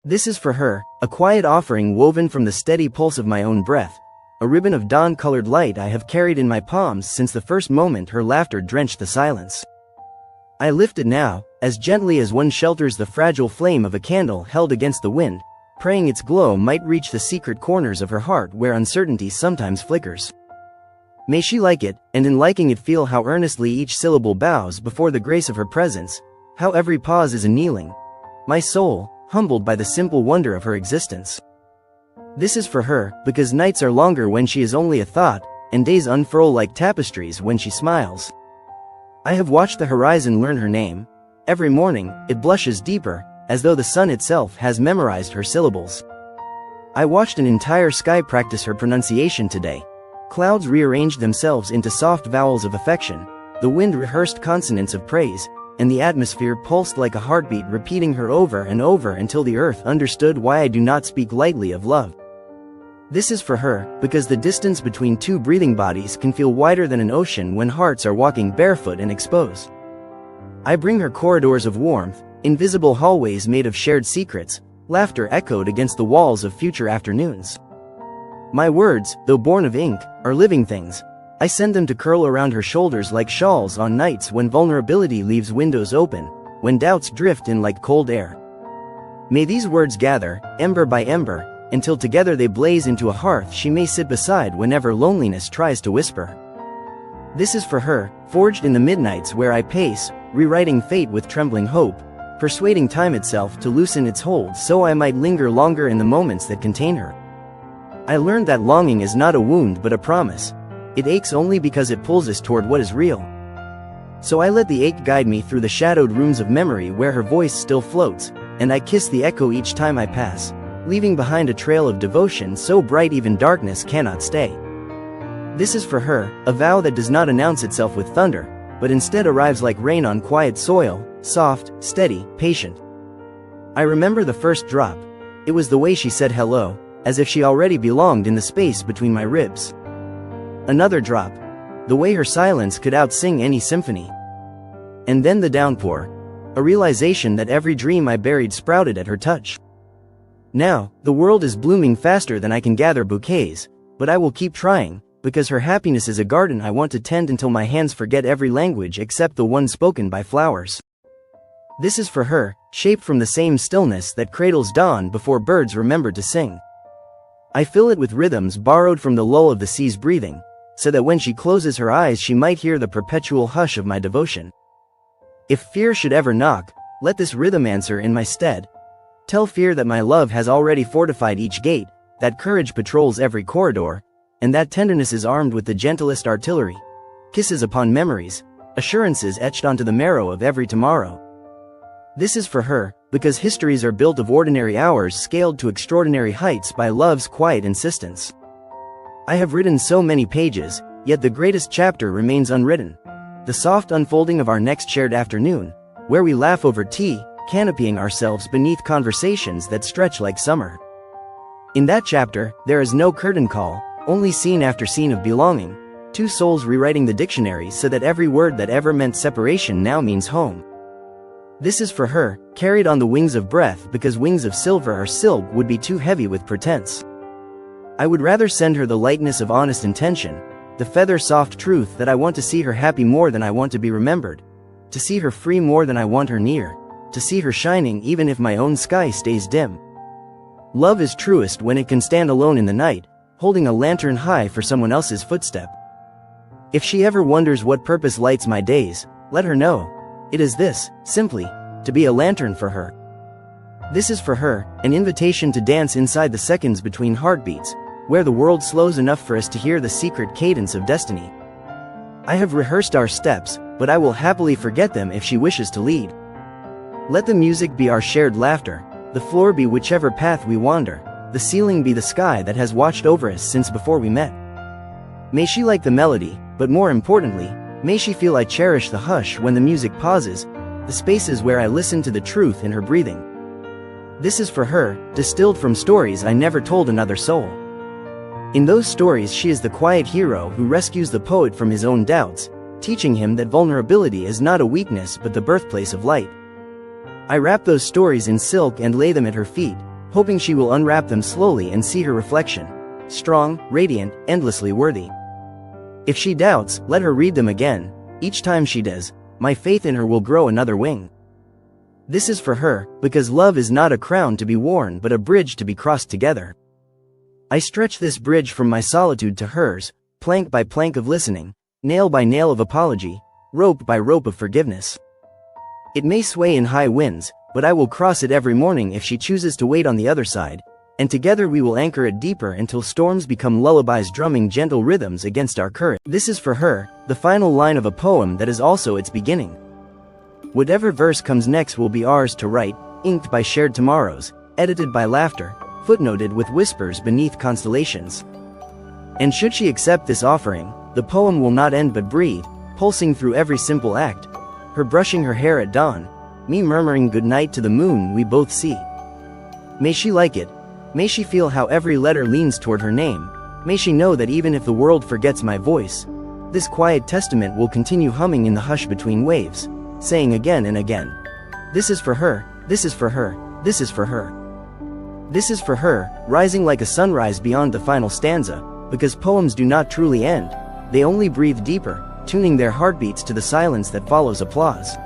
This is for her, a quiet offering woven from the steady pulse of my own breath, a ribbon of dawn-colored light I have carried in my palms since the first moment her laughter drenched the silence. I lift it now, as gently as one shelters the fragile flame of a candle held against the wind, praying its glow might reach the secret corners of her heart where uncertainty sometimes flickers. May she like it, and in liking it feel how earnestly each syllable bows before the grace of her presence, how every pause is a kneeling, my soul, humbled by the simple wonder of her existence. This is for her, because nights are longer when she is only a thought, and days unfurl like tapestries when she smiles. I have watched the horizon learn her name. Every morning, it blushes deeper, as though the sun itself has memorized her syllables. I watched an entire sky practice her pronunciation today. Clouds rearranged themselves into soft vowels of affection, the wind rehearsed consonants of praise, and the atmosphere pulsed like a heartbeat repeating her over and over until the earth understood why I do not speak lightly of love. This is for her, because the distance between two breathing bodies can feel wider than an ocean when hearts are walking barefoot and exposed. I bring her corridors of warmth, invisible hallways made of shared secrets, laughter echoed against the walls of future afternoons. My words, though born of ink, are living things. I send them to curl around her shoulders like shawls on nights when vulnerability leaves windows open, when doubts drift in like cold air. May these words gather, ember by ember, until together they blaze into a hearth she may sit beside whenever loneliness tries to whisper. This is for her, forged in the midnights where I pace, rewriting fate with trembling hope, persuading time itself to loosen its hold so I might linger longer in the moments that contain her. I learned that longing is not a wound but a promise. It aches only because it pulls us toward what is real. So I let the ache guide me through the shadowed rooms of memory where her voice still floats, and I kiss the echo each time I pass, leaving behind a trail of devotion so bright even darkness cannot stay. This is for her, a vow that does not announce itself with thunder, but instead arrives like rain on quiet soil, soft, steady, patient. I remember the first drop. It was the way she said hello, as if she already belonged in the space between my ribs. Another drop. The way her silence could outsing any symphony. And then the downpour. A realization that every dream I buried sprouted at her touch. Now, the world is blooming faster than I can gather bouquets, but I will keep trying, because her happiness is a garden I want to tend until my hands forget every language except the one spoken by flowers. This is for her, shaped from the same stillness that cradles dawn before birds remember to sing. I fill it with rhythms borrowed from the lull of the sea's breathing, so that when she closes her eyes she might hear the perpetual hush of my devotion. If fear should ever knock, let this rhythm answer in my stead. Tell fear that my love has already fortified each gate, that courage patrols every corridor, and that tenderness is armed with the gentlest artillery. Kisses upon memories, assurances etched onto the marrow of every tomorrow. This is for her, because histories are built of ordinary hours scaled to extraordinary heights by love's quiet insistence. I have written so many pages, yet the greatest chapter remains unwritten. The soft unfolding of our next shared afternoon, where we laugh over tea, canopying ourselves beneath conversations that stretch like summer. In that chapter, there is no curtain call, only scene after scene of belonging, two souls rewriting the dictionary so that every word that ever meant separation now means home. This is for her, carried on the wings of breath because wings of silver or silk would be too heavy with pretense. I would rather send her the lightness of honest intention, the feather-soft truth that I want to see her happy more than I want to be remembered, to see her free more than I want her near, to see her shining even if my own sky stays dim. Love is truest when it can stand alone in the night, holding a lantern high for someone else's footstep. If she ever wonders what purpose lights my days, let her know. It is this, simply, to be a lantern for her. This is for her, an invitation to dance inside the seconds between heartbeats, where the world slows enough for us to hear the secret cadence of destiny. I have rehearsed our steps, but I will happily forget them if she wishes to lead. Let the music be our shared laughter, the floor be whichever path we wander, the ceiling be the sky that has watched over us since before we met. May she like the melody, but more importantly, may she feel I cherish the hush when the music pauses, the spaces where I listen to the truth in her breathing. This is for her, distilled from stories I never told another soul. In those stories she is the quiet hero who rescues the poet from his own doubts, teaching him that vulnerability is not a weakness but the birthplace of light. I wrap those stories in silk and lay them at her feet, hoping she will unwrap them slowly and see her reflection. Strong, radiant, endlessly worthy. If she doubts, let her read them again. Each time she does, my faith in her will grow another wing. This is for her, because love is not a crown to be worn but a bridge to be crossed together. I stretch this bridge from my solitude to hers, plank by plank of listening, nail by nail of apology, rope by rope of forgiveness. It may sway in high winds, but I will cross it every morning if she chooses to wait on the other side, and together we will anchor it deeper until storms become lullabies drumming gentle rhythms against our courage. This is for her, the final line of a poem that is also its beginning. Whatever verse comes next will be ours to write, inked by shared tomorrows, edited by laughter, footnoted with whispers beneath constellations. And should she accept this offering, the poem will not end but breathe, pulsing through every simple act. Her brushing her hair at dawn, me murmuring goodnight to the moon we both see. May she like it. May she feel how every letter leans toward her name. May she know that even if the world forgets my voice, this quiet testament will continue humming in the hush between waves, saying again and again, this is for her, this is for her, this is for her. This is for her, rising like a sunrise beyond the final stanza, because poems do not truly end, they only breathe deeper, tuning their heartbeats to the silence that follows applause.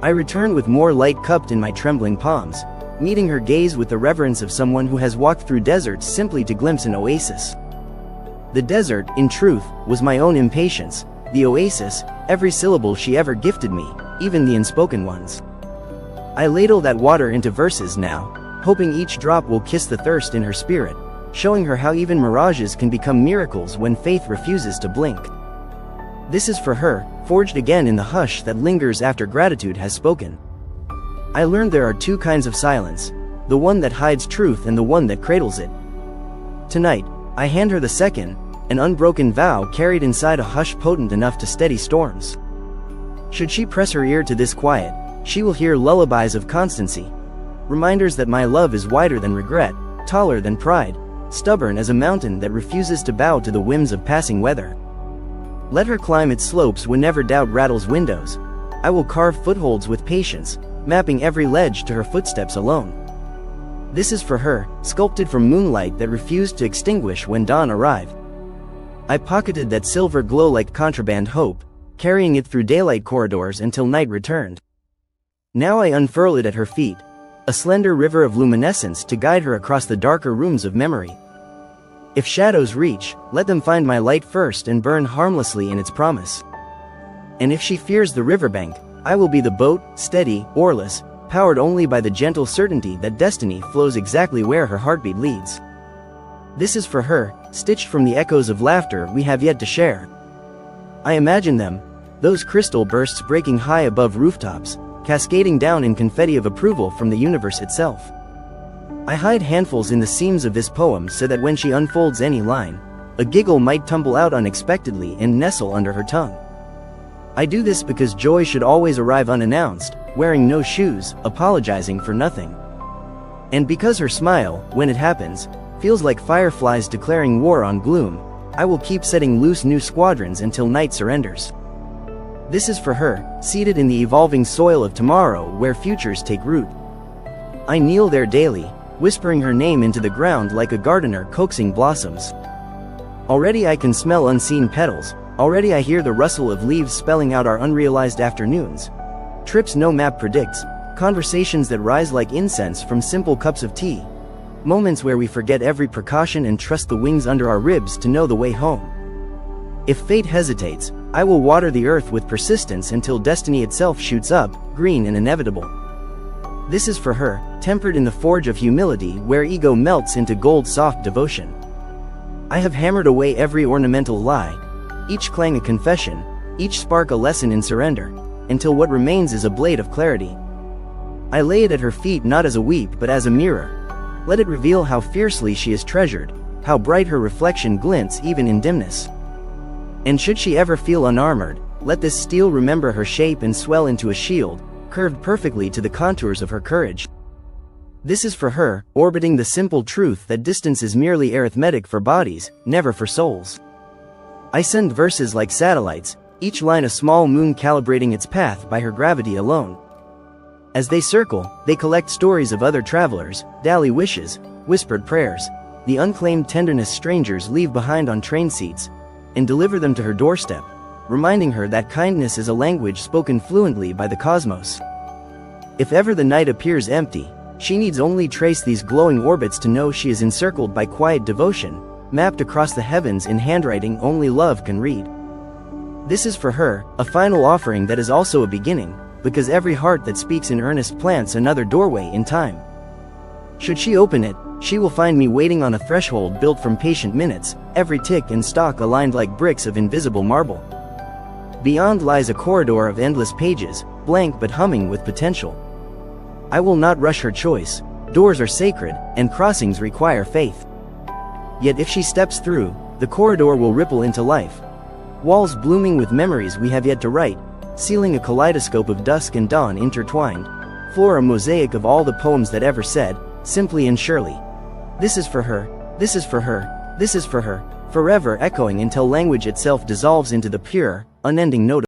I return with more light cupped in my trembling palms, meeting her gaze with the reverence of someone who has walked through deserts simply to glimpse an oasis. The desert, in truth, was my own impatience, the oasis, every syllable she ever gifted me, even the unspoken ones. I ladle that water into verses now, hoping each drop will kiss the thirst in her spirit, showing her how even mirages can become miracles when faith refuses to blink. This is for her, forged again in the hush that lingers after gratitude has spoken. I learned there are two kinds of silence, the one that hides truth and the one that cradles it. Tonight, I hand her the second, an unbroken vow carried inside a hush potent enough to steady storms. Should she press her ear to this quiet, she will hear lullabies of constancy, reminders that my love is wider than regret, taller than pride, stubborn as a mountain that refuses to bow to the whims of passing weather. Let her climb its slopes whenever doubt rattles windows. I will carve footholds with patience, mapping every ledge to her footsteps alone. This is for her, sculpted from moonlight that refused to extinguish when dawn arrived. I pocketed that silver glow like contraband hope, carrying it through daylight corridors until night returned. Now I unfurl it at her feet, a slender river of luminescence to guide her across the darker rooms of memory. If shadows reach, let them find my light first and burn harmlessly in its promise. And if she fears the riverbank, I will be the boat, steady, oarless, powered only by the gentle certainty that destiny flows exactly where her heartbeat leads. This is for her, stitched from the echoes of laughter we have yet to share. I imagine them, those crystal bursts breaking high above rooftops, cascading down in confetti of approval from the universe itself. I hide handfuls in the seams of this poem so that when she unfolds any line, a giggle might tumble out unexpectedly and nestle under her tongue. I do this because joy should always arrive unannounced, wearing no shoes, apologizing for nothing. And because her smile, when it happens, feels like fireflies declaring war on gloom, I will keep setting loose new squadrons until night surrenders. This is for her, seated in the evolving soil of tomorrow where futures take root. I kneel there daily, whispering her name into the ground like a gardener coaxing blossoms. Already I can smell unseen petals, already I hear the rustle of leaves spelling out our unrealized afternoons. Trips no map predicts, conversations that rise like incense from simple cups of tea. Moments where we forget every precaution and trust the wings under our ribs to know the way home. If fate hesitates, I will water the earth with persistence until destiny itself shoots up, green and inevitable. This is for her, tempered in the forge of humility where ego melts into gold-soft devotion. I have hammered away every ornamental lie, each clang a confession, each spark a lesson in surrender, until what remains is a blade of clarity. I lay it at her feet not as a weep but as a mirror. Let it reveal how fiercely she is treasured, how bright her reflection glints even in dimness. And should she ever feel unarmored, let this steel remember her shape and swell into a shield, curved perfectly to the contours of her courage. This is for her, orbiting the simple truth that distance is merely arithmetic for bodies, never for souls. I send verses like satellites, each line a small moon calibrating its path by her gravity alone. As they circle, they collect stories of other travelers, dally wishes, whispered prayers, the unclaimed tenderness strangers leave behind on train seats, and deliver them to her doorstep, reminding her that kindness is a language spoken fluently by the cosmos. If ever the night appears empty, she needs only trace these glowing orbits to know she is encircled by quiet devotion, mapped across the heavens in handwriting only love can read. This is for her, a final offering that is also a beginning, because every heart that speaks in earnest plants another doorway in time. Should she open it, she will find me waiting on a threshold built from patient minutes, every tick and stalk aligned like bricks of invisible marble. Beyond lies a corridor of endless pages, blank but humming with potential. I will not rush her choice. Doors are sacred, and crossings require faith. Yet if she steps through, the corridor will ripple into life. Walls blooming with memories we have yet to write, sealing a kaleidoscope of dusk and dawn intertwined. Floor a mosaic of all the poems that ever said, simply and surely. This is for her, this is for her, this is for her, forever echoing until language itself dissolves into the pure, unending note